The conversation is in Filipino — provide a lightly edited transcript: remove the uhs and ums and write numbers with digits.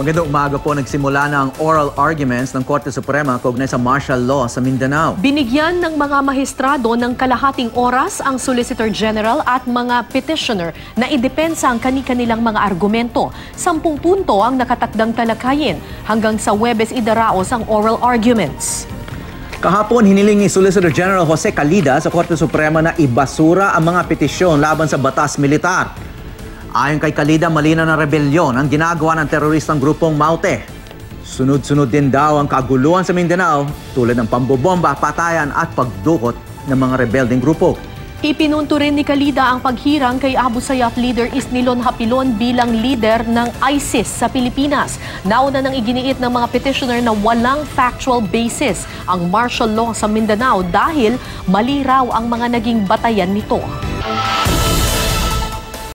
Magandang umaga po, nagsimula na ang oral arguments ng Korte Suprema kaugnay sa martial law sa Mindanao. Binigyan ng mga mahistrado ng kalahating oras ang Solicitor General at mga petitioner na idepensa ang kani-kanilang mga argumento. 10 punto ang nakatakdang talakayin. Hanggang sa Huwebes idaraos ang oral arguments. Kahapon, hiniling ni Solicitor General Jose Calida sa Korte Suprema na ibasura ang mga petisyon laban sa batas militar. Ayon kay Calida, malinaw na rebelyon ang ginagawa ng teroristang grupong Maute. Sunod-sunod din daw ang kaguluhan sa Mindanao tulad ng pambobomba, patayan at pagdukot ng mga rebelding grupo. Ipinunto rin ni Calida ang paghirang kay Abu Sayyaf leader Isnilon Hapilon bilang leader ng ISIS sa Pilipinas. Nauna nang iginiit ng mga petitioner na walang factual basis ang martial law sa Mindanao dahil mali raw ang mga naging batayan nito.